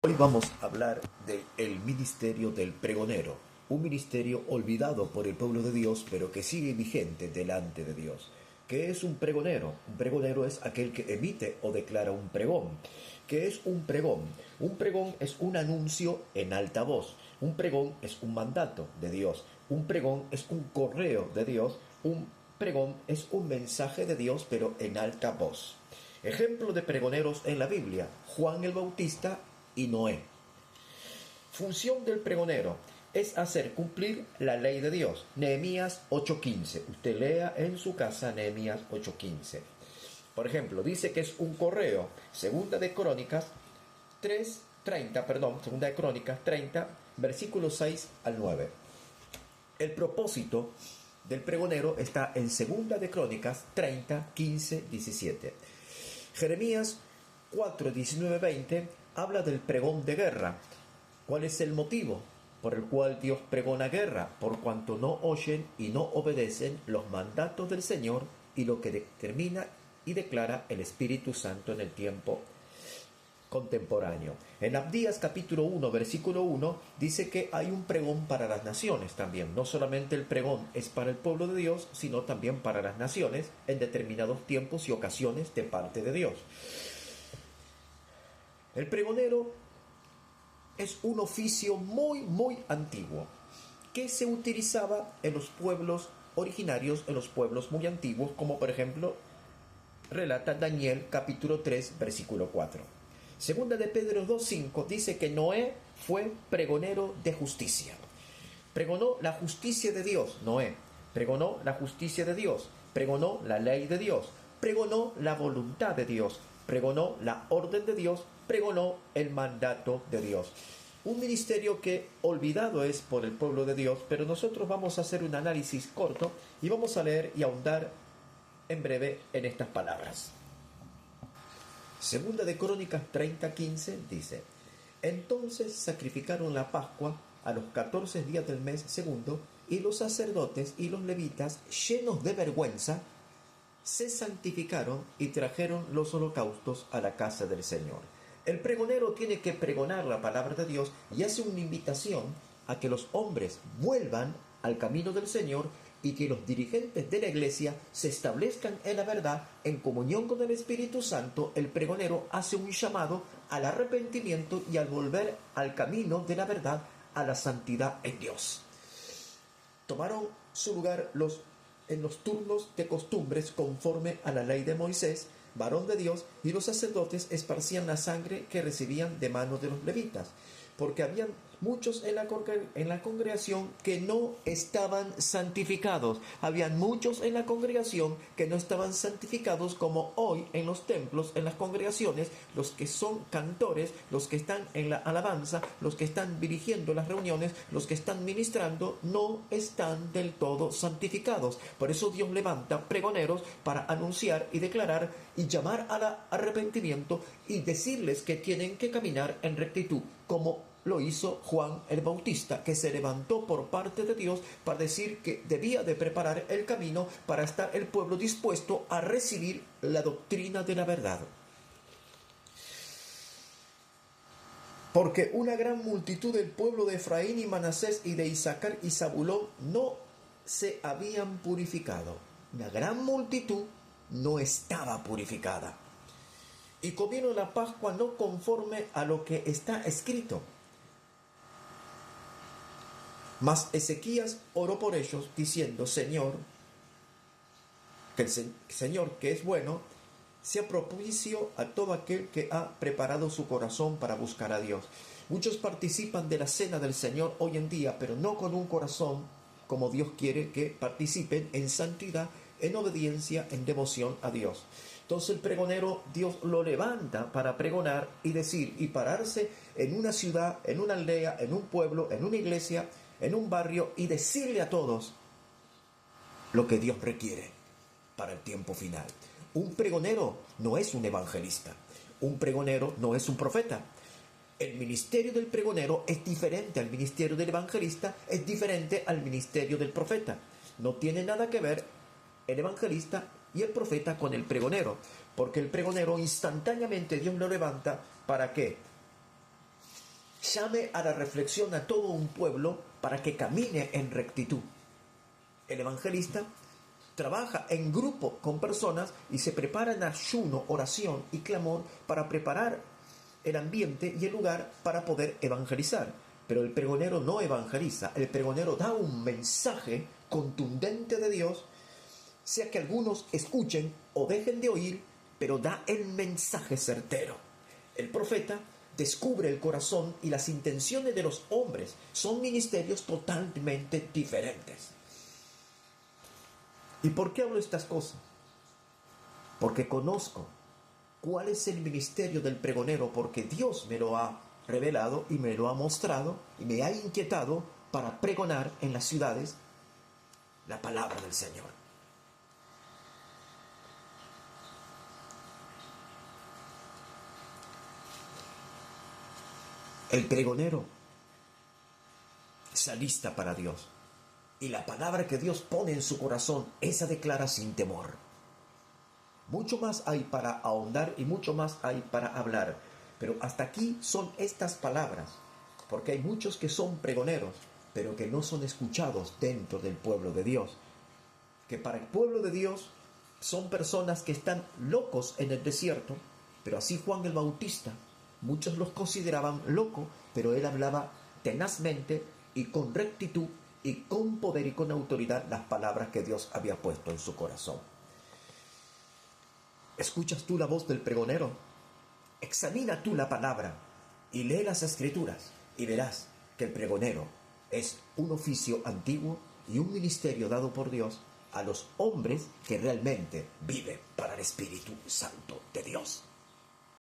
Hoy vamos a hablar del ministerio del pregonero, un ministerio olvidado por el pueblo de Dios, pero que sigue vigente delante de Dios. ¿Qué es un pregonero? Un pregonero es aquel que emite o declara un pregón. ¿Qué es un pregón? Un pregón es un anuncio en alta voz. Un pregón es un mandato de Dios. Un pregón es un correo de Dios. Un pregón es un mensaje de Dios, pero en alta voz. Ejemplo de pregoneros en la Biblia: Juan el Bautista y Noé. Función del pregonero es hacer cumplir la ley de Dios. Nehemías 8:15. Usted lea en su casa Nehemías 8:15. Por ejemplo, dice que es un correo. Segunda de Crónicas 30, versículos 6 al 9. El propósito del pregonero está en Segunda de Crónicas 30, 15, 17. Jeremías 4, 19, 20 habla del pregón de guerra. ¿Cuál es el motivo por el cual Dios pregona guerra? Por cuanto no oyen y no obedecen los mandatos del Señor y lo que determina y declara el Espíritu Santo en el tiempo contemporáneo. En Abdías capítulo 1, versículo 1, dice que hay un pregón para las naciones también. No solamente el pregón es para el pueblo de Dios, sino también para las naciones en determinados tiempos y ocasiones de parte de Dios. El pregonero es un oficio muy antiguo que se utilizaba en los pueblos originarios, en los pueblos muy antiguos, como por ejemplo relata Daniel capítulo 3, versículo 4. Segunda de Pedro 2:5 dice que Noé fue pregonero de justicia. Pregonó la justicia de Dios, Noé. Pregonó la justicia de Dios. Pregonó la ley de Dios. Pregonó la voluntad de Dios. Pregonó la orden de Dios. Pregonó el mandato de Dios. Un ministerio que olvidado es por el pueblo de Dios, pero nosotros vamos a hacer un análisis corto y vamos a leer y ahondar en breve en estas palabras. Segunda de Crónicas 30:15 dice: Entonces sacrificaron la Pascua a los 14 días del mes segundo, y los sacerdotes y los levitas, llenos de vergüenza, se santificaron y trajeron los holocaustos a la casa del Señor. El pregonero tiene que pregonar la palabra de Dios y hace una invitación a que los hombres vuelvan al camino del Señor y que los dirigentes de la iglesia se establezcan en la verdad, en comunión con el Espíritu Santo. El pregonero hace un llamado al arrepentimiento y al volver al camino de la verdad, a la santidad en Dios. Tomaron su lugar en los turnos de costumbres conforme a la ley de Moisés, varón de Dios, y los sacerdotes esparcían la sangre que recibían de manos de los levitas, porque habían muchos en la congregación que no estaban santificados. Habían muchos en la congregación que no estaban santificados, como hoy en los templos, en las congregaciones, los que son cantores, los que están en la alabanza, los que están dirigiendo las reuniones, los que están ministrando, no están del todo santificados. Por eso Dios levanta pregoneros para anunciar y declarar y llamar al arrepentimiento y decirles que tienen que caminar en rectitud, como lo hizo Juan el Bautista, que se levantó por parte de Dios para decir que debía de preparar el camino para estar el pueblo dispuesto a recibir la doctrina de la verdad. Porque una gran multitud del pueblo de Efraín y Manasés y de Isaacar y Zabulón no se habían purificado. Una gran multitud no estaba purificada. Y comieron la Pascua no conforme a lo que está escrito. Mas Ezequías oró por ellos, diciendo: Señor, que el Señor, que es bueno, sea propicio a todo aquel que ha preparado su corazón para buscar a Dios. Muchos participan de la cena del Señor hoy en día, pero no con un corazón como Dios quiere que participen, en santidad, en obediencia, en devoción a Dios. Entonces el pregonero, Dios lo levanta para pregonar y decir y pararse en una ciudad, en una aldea, en un pueblo, en una iglesia, en un barrio, y decirle a todos lo que Dios requiere para el tiempo final. Un pregonero no es un evangelista. Un pregonero no es un profeta. El ministerio del pregonero es diferente al ministerio del evangelista, es diferente al ministerio del profeta. No tiene nada que ver el evangelista y el profeta con el pregonero, porque el pregonero instantáneamente Dios lo levanta. ¿Para qué? llame a la reflexión a todo un pueblo para que camine en rectitud. El evangelista trabaja en grupo con personas y se prepara en ayuno, oración y clamor para preparar el ambiente y el lugar para poder evangelizar. Pero el pregonero no evangeliza, el pregonero da un mensaje contundente de Dios, sea que algunos escuchen o dejen de oír, pero da el mensaje certero. El profeta descubre el corazón y las intenciones de los hombres. Son ministerios totalmente diferentes. ¿Y por qué hablo estas cosas? Porque conozco cuál es el ministerio del pregonero, porque Dios me lo ha revelado y me lo ha mostrado y me ha inquietado para pregonar en las ciudades la palabra del Señor. El pregonero se alista para Dios y la palabra que Dios pone en su corazón, esa declara sin temor. Mucho más hay para ahondar y mucho más hay para hablar, pero hasta aquí son estas palabras, porque hay muchos que son pregoneros, pero que no son escuchados dentro del pueblo de Dios. Que para el pueblo de Dios son personas que están locos en el desierto, pero así Juan el Bautista, muchos los consideraban locos, pero él hablaba tenazmente y con rectitud y con poder y con autoridad las palabras que Dios había puesto en su corazón. ¿Escuchas tú la voz del pregonero? Examina tú la palabra y lee las escrituras y verás que el pregonero es un oficio antiguo y un ministerio dado por Dios a los hombres que realmente viven para el Espíritu Santo de Dios.